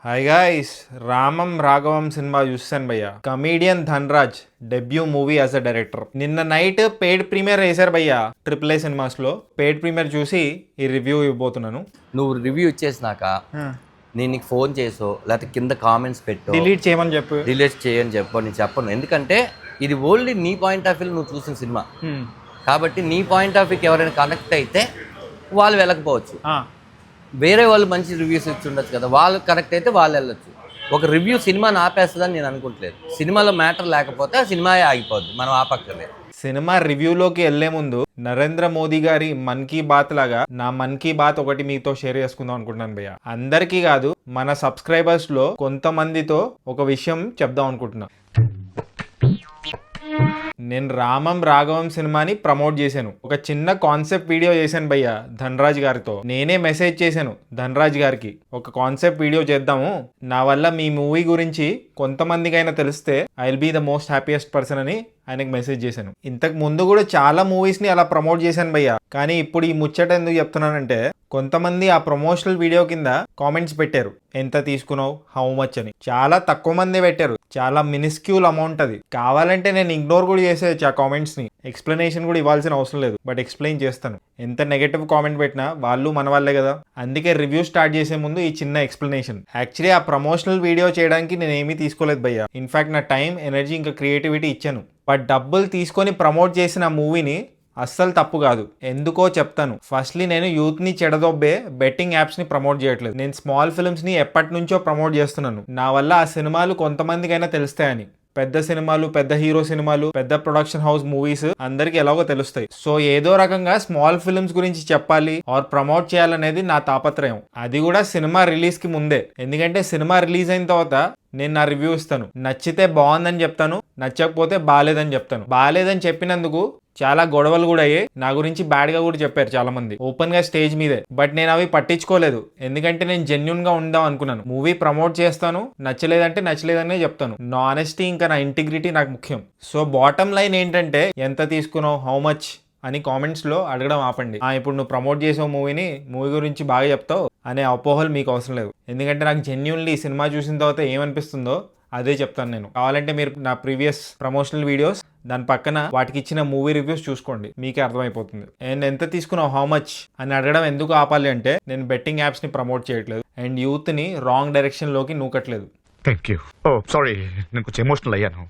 Hi guys, రామం రాఘవం cinema చూస్తాను భయ్య. Comedian Dhanraj debut movie as a director. నిన్న నైట్ పెయిడ్ ప్రీమియర్ వేశారు భయ్య AAA సినిమాస్ లో. పెయిడ్ ప్రీమియర్ చూసి ఈ రివ్యూ ఇవ్వబోతున్నాను. నువ్వు రివ్యూ ఇచ్చేసినాక నేను నీకు ఫోన్ చేసో లేకపోతే కింద కామెంట్స్ పెట్టో డిలీట్ చేయమని చెప్పు, డిలీట్ చేయని చెప్పు నేను చెప్పను. ఎందుకంటే ఇది ఓన్లీ నీ పాయింట్ ఆఫ్ వ్యూ నువ్వు చూసిన సినిమా కాబట్టి నీ పాయింట్ ఆఫ్ వ్యూకి ఎవరైనా కనెక్ట్ అయితే వాళ్ళు వెళ్ళకపోవచ్చు. వేరే వాళ్ళు మంచి రివ్యూస్ ఇచ్చి ఉండొచ్చు కదా, వాళ్ళు కనెక్ట్ అయితే వాళ్ళు వెళ్ళొచ్చు. ఒక రివ్యూ సినిమాని ఆపేస్తుందని నేను అనుకుంటలేదు. సినిమాలో మ్యాటర్ లేకపోతే ఆ సినిమా ఆగిపోద్ది, మనం ఆపక్కర్లేదు. సినిమా రివ్యూలోకి వెళ్లే ముందు నరేంద్ర మోదీ గారి మన్ కీ బాత్ లాగా నా మన్ కీ బాత్ ఒకటి మీతో షేర్ చేసుకుందాం అనుకుంటున్నాను భయ్య. అందరికీ కాదు, మన సబ్స్క్రైబర్స్ లో కొంతమందితో ఒక విషయం చెప్దాం అనుకుంటున్నా. నేను రామం రాఘవం సినిమాని ప్రమోట్ చేశాను. ఒక చిన్న కాన్సెప్ట్ వీడియో చేశాను భయ్య ధన్రాజ్ గారితో. నేనే మెసేజ్ చేశాను ధన్రాజ్ గారికి, ఒక కాన్సెప్ట్ వీడియో చేద్దాము, నా వల్ల మీ మూవీ గురించి కొంతమందికైనా తెలిస్తే I will be the most happiest person అని ఆయనకు మెసేజ్ చేశాను. ఇంతకు ముందు కూడా చాలా మూవీస్ ని అలా ప్రమోట్ చేశాను భయ్య. కానీ ఇప్పుడు ఈ ముచ్చట ఎందుకు చెప్తున్నానంటే, కొంతమంది ఆ ప్రమోషనల్ వీడియో కింద కామెంట్స్ పెట్టారు, ఎంత తీసుకున్నావు, హౌ మచ్ అని. చాలా తక్కువ మంది పెట్టారు, చాలా మినిస్క్యూల్ అమౌంట్ అది. కావాలంటే నేను ఇగ్నోర్ కూడా చేసేయచ్చు ఆ కామెంట్స్ ని, ఎక్స్ప్లెనేషన్ కూడా ఇవ్వాల్సిన అవసరం లేదు. బట్ ఎక్స్ప్లెయిన్ చేస్తాను. ఎంత నెగటివ్ కామెంట్ పెట్టినా వాళ్ళు మన వాళ్ళే కదా. అందుకే రివ్యూ స్టార్ట్ చేసే ముందు ఈ చిన్న ఎక్స్ప్లెనేషన్. యాక్చువల్లీ ఆ ప్రమోషనల్ వీడియో చేయడానికి నేను ఏమీ తీసుకోలేదు భయ్య. ఇన్ఫాక్ట్ నా టైం, ఎనర్జీ, ఇంకా క్రియేటివిటీ ఇచ్చాను. బట్ డబ్బులు తీసుకొని ప్రమోట్ చేసిన మూవీని అస్సలు తప్పు కాదు. ఎందుకో చెప్తాను. ఫస్ట్లీ నేను యూత్ ని చెడదొబ్బే బెట్టింగ్ యాప్స్ ని ప్రమోట్ చేయట్లేదు. నేను స్మాల్ ఫిల్మ్స్ ని ఎప్పటి నుంచో ప్రమోట్ చేస్తున్నాను. నా వల్ల ఆ సినిమాలు కొంతమందికైనా తెలుస్తాయని. పెద్ద సినిమాలు, పెద్ద హీరో సినిమాలు, పెద్ద ప్రొడక్షన్ హౌస్ మూవీస్ అందరికి ఎలాగో తెలుస్తాయి. సో ఏదో రకంగా స్మాల్ ఫిల్మ్స్ గురించి చెప్పాలి ఆర్ ప్రమోట్ చేయాలనేది నా తాపత్రయం. అది కూడా సినిమా రిలీజ్ కి ముందే. ఎందుకంటే సినిమా రిలీజ్ అయిన తర్వాత నేను నా రివ్యూ ఇస్తాను. నచ్చితే బాగుందని చెప్తాను, నచ్చకపోతే బాగాలేదని చెప్తాను. బాగాలేదని చెప్పినందుకు చాలా గొడవలు కూడా అయ్యాయి. నా గురించి బ్యాడ్ గా కూడా చెప్పారు చాలా మంది, ఓపెన్ గా స్టేజ్ మీదే. బట్ నేను అవి పట్టించుకోలేదు. ఎందుకంటే నేను జెన్యున్ గా ఉందాం అనుకున్నాను. మూవీ ప్రమోట్ చేస్తాను, నచ్చలేదంటే నచ్చలేదనే చెప్తాను. నా ఆనెస్టీ ఇంకా నా ఇంటిగ్రిటీ నాకు ముఖ్యం. సో బాటమ్ లైన్ ఏంటంటే, ఎంత తీసుకున్నావు, హౌ మచ్ అని కామెంట్స్ లో అడగడం ఆపండి. ఇప్పుడు నువ్వు ప్రమోట్ చేసావు మూవీని, మూవీ గురించి బాగా చెప్తావు అనే అపోహలు మీకు అవసరం లేదు. ఎందుకంటే నాకు జెన్యున్లీ సినిమా చూసిన తర్వాత ఏమనిపిస్తుందో అదే చెప్తాను నేను. కావాలంటే మీరు నా ప్రీవియస్ ప్రమోషనల్ వీడియోస్, దాని పక్కన వాటికి ఇచ్చిన మూవీ రివ్యూస్ చూసుకోండి, మీకే అర్థమైపోతుంది. అండ్ ఎంత తీసుకున్నావు, హౌ మచ్ అని అడగడం ఎందుకు ఆపాలి అంటే, నేను బెట్టింగ్ యాప్స్ ని ప్రమోట్ చేయట్లేదు అండ్ యూత్ ని రాంగ్ డైరెక్షన్ లోకి నూకట్లేదు. Thank you. ఓ సారీ, నేను కొంచెం ఎమోషనల్ అయ్యాను.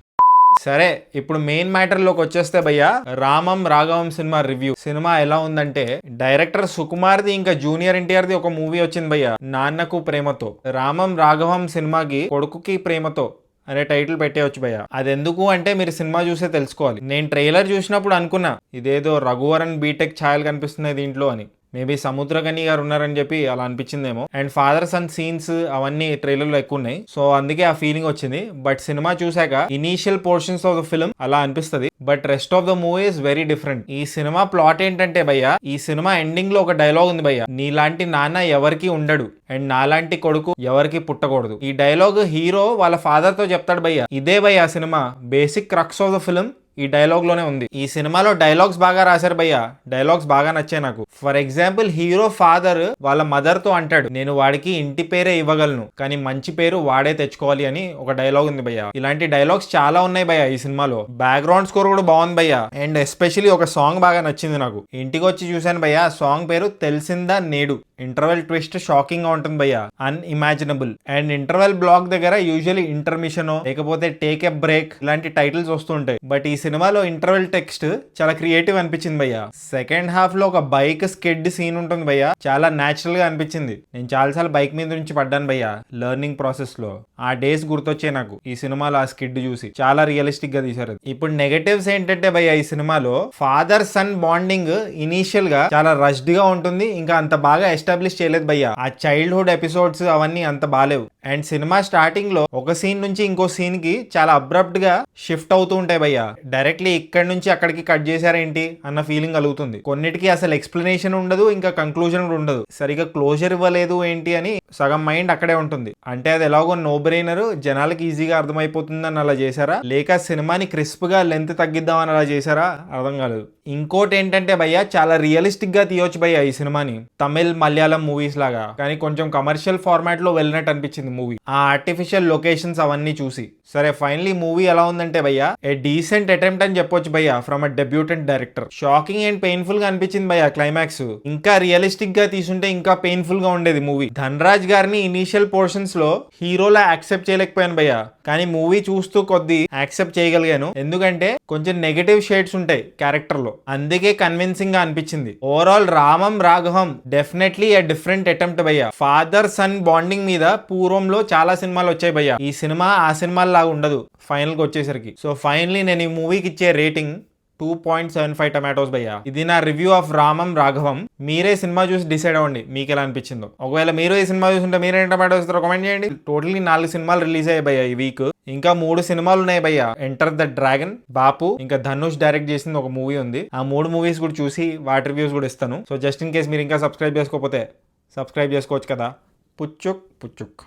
సరే, ఇప్పుడు మెయిన్ మ్యాటర్ లోకి వచ్చేస్తే భయ్య, రామం రాఘవం సినిమా రివ్యూ. సినిమా ఎలా ఉందంటే, డైరెక్టర్ సుకుమార్ది ఇంకా జూనియర్ ఎన్టీఆర్ది ఒక మూవీ వచ్చింది భయ్య, నాన్నకు ప్రేమతో. రామం రాఘవం సినిమాకి కొడుకుకి ప్రేమతో అనే టైటిల్ పెట్టేయచ్చు భయ్య. అది ఎందుకు అంటే మీరు సినిమా చూసే తెలుసుకోవాలి. నేను ట్రైలర్ చూసినప్పుడు అనుకున్నా ఇదేదో రఘువరన్ బీటెక్ ఛాయలు కనిపిస్తున్నాయి దీంట్లో అని. మేబీ సముద్రకని గారు ఉన్నారని చెప్పి అలా అనిపించిందేమో. అండ్ ఫాదర్ సన్ సీన్స్ అవన్నీ ట్రైలర్ లో ఎక్కువ ఉన్నాయి, సో అందుకే ఆ ఫీలింగ్ వచ్చింది. బట్ సినిమా చూసాక initial portions of the film అలా అనిపిస్తుంది, but rest of the movie is very different. ఈ సినిమా ప్లాట్ ఏంటంటే భయ్య, ఈ సినిమా ఎండింగ్ లో ఒక డైలాగ్ ఉంది భయ్య, నీలాంటి నాన్న ఎవరికి ఉండడు అండ్ నాలాంటి కొడుకు ఎవరికి పుట్టకూడదు. ఈ డైలాగ్ హీరో వాళ్ళ ఫాదర్ తో చెప్తాడు భయ్య. ఇదే భయ్య ఆ cinema basic crux of the film ఈ డైలాగ్ లోనే ఉంది. ఈ సినిమాలో డైలాగ్స్ బాగా రాశారు భయ్య, డైలాగ్స్ బాగా నచ్చాయి నాకు. ఫర్ ఎగ్జాంపుల్, హీరో ఫాదర్ వాళ్ళ మదర్ తో అంటాడు, నేను వాడికి ఇంటి పేరే ఇవ్వగలను కానీ మంచి పేరు వాడే తెచ్చుకోవాలి అని ఒక డైలాగ్ ఉంది భయ్య. ఇలాంటి డైలాగ్స్ చాలా ఉన్నాయి భయ్య ఈ సినిమాలో. బ్యాక్గ్రౌండ్ స్కోర్ కూడా బాగుంది భయ్య. అండ్ ఎస్పెషల్లీ ఒక సాంగ్ బాగా నచ్చింది నాకు. ఇంటికి వచ్చి చూశాను భయ్య, ఆ సాంగ్ పేరు తెలిసిందా నేడు. ఇంటర్వెల్ ట్విస్ట్ షాకింగ్ గా ఉంటుంది భయ్య, అన్ఇమాజినబుల్. అండ్ ఇంటర్వెల్ బ్లాక్ దగ్గర యూజువల్లీ ఇంటర్మిషన్ లేకపోతే టేక్ ఎ బ్రేక్ ఇలాంటి టైటిల్స్ వస్తుంటాయి. బట్ ఈ సినిమాలో ఇంటర్వెల్ టెక్స్ట్ చాలా క్రియేటివ్ అనిపించింది భయ్య. సెకండ్ హాఫ్ లో ఒక బైక్ స్కిడ్ సీన్ ఉంటుంది భయ్య, చాలా న్యాచురల్ గా అనిపించింది. నేను చాలాసార్లు బైక్ మీద నుంచి పడ్డాను భయ్య లెర్నింగ్ ప్రాసెస్ లో. ఆ డేస్ గుర్తొచ్చాయి నాకు ఈ సినిమాలో. ఆ స్కిడ్ చూసి చాలా రియలిస్టిక్ గా తీశారు. ఇప్పుడు నెగటివ్స్ ఏంటంటే భయ్య, ఈ సినిమాలో ఫాదర్ సన్ బాండింగ్ ఇనీషియల్ గా చాలా రష్డ్ గా ఉంటుంది, ఇంకా అంత బాగా ఎస్టాబ్లిష్ చేయలేదు భయ్య. ఆ చైల్డ్హుడ్ ఎపిసోడ్స్ అవన్నీ అంత బాలేవు. అండ్ సినిమా స్టార్టింగ్ లో ఒక సీన్ నుంచి ఇంకో సీన్ కి చాలా అబ్రప్ట్ గా షిఫ్ట్ అవుతూ ఉంటాయి భయ్య. డైరెక్ట్లీ ఇక్కడ నుంచి అక్కడికి కట్ చేశారేంటి అన్న ఫీలింగ్ కలుగుతుంది. కొన్నిటికి అసలు ఎక్స్ప్లెనేషన్ ఉండదు, ఇంకా కంక్లూజన్ కూడా ఉండదు. సరిగా క్లోజర్ ఇవ్వలేదు ఏంటి అని సగం మైండ్ అక్కడే ఉంటుంది. అంటే అది ఎలాగో నో బ్రెయినర్, జనాలకి ఈజీగా అర్థమైపోతుందని అలా చేశారా, లేక సినిమాని క్రిస్ప్ గా లెంత్ తగ్గిద్దామని అలా చేశారా అర్థం కాలేదు. ఇంకోటి ఏంటంటే భయ్యా, చాలా రియలిస్టిక్ గా తీయొచ్చు భయ్యా ఈ సినిమాని, తమిళ్ మలయాళం మూవీస్ లాగా. కానీ కొంచెం కమర్షియల్ ఫార్మాట్ లో వెళ్ళినట్టు అనిపించింది మూవీ, ఆ ఆర్టిఫిషియల్ లొకేషన్స్ అవన్నీ చూసి. సరే ఫైనలీ మూవీ ఎలా ఉందంటే భయ్యా, ఏ డీసెంట్ అటెంప్ట్ అని చెప్పొచ్చు భయ్యా from a debutante director. Shocking and painful గా అనిపించింది భయ్యా క్లైమాక్స్. ఇంకా రియలిస్టిక్ గా తీసుంటే ఇంకా పెయిన్ఫుల్ గా ఉండేది మూవీ. ధనరాజ్ గారిని ఇనీషియల్ పోర్షన్స్ లో హీరోలా యాక్సెప్ట్ చేయలేకపోయాను భయ్యా, కానీ మూవీ చూస్తూ కొద్ది యాక్సెప్ట్ చేయగలిగాను. ఎందుకంటే కొంచెం నెగటివ్ షేడ్స్ ఉంటాయి క్యారెక్టర్ లో, అందుకే కన్విన్సింగ్ గా అనిపించింది. Overall Ramam Raghavam definitely a different attempt భయ్యా. ఫాదర్ సన్ బాండింగ్ మీద పూర్వంలో చాలా సినిమాలు వచ్చాయి భయ్యా, ఈ సినిమా ఆ సినిమాల లాగా ఉండదు ఫైనల్ గా వచ్చేసరికి. సో ఫైనలీ నేను ఈ మూవీకి ఇచ్చే రేటింగ్ 2.75 టమాటోస్ భయ్యా. ఇది నా రివ్యూ ఆఫ్ రామం రాఘవం. మీరే సినిమా చూసి డిసైడ్ అవ్వండి మీకు ఎలా అనిపించిందో. ఒకవేళ మీరు ఈ సినిమా చూస్తుంటే మీరే టమాటోస్ కామెంట్ చేయండి. టోటల్లీ 4 సినిమాలు రిలీజ్ అయ్యాయి భయ్యా ఈ వీక్. ఇంకా 3 సినిమాలు ఉన్నాయి భయ్యా. ఎంటర్ ద డ్రాగన్, బాపు, ఇంకా ధనుష్ డైరెక్ట్ చేసింది ఒక మూవీ ఉంది. ఆ 3 మూవీస్ కూడా చూసి వాటి రివ్యూస్ కూడా ఇస్తాను. సో జస్ట్ ఇన్ కేస్ మీరు ఇంకా సబ్స్క్రైబ్ చేసుకోకపోతే సబ్స్క్రైబ్ చేసుకోవచ్చు కదా. పుచ్చుక్ పుచ్చుక్.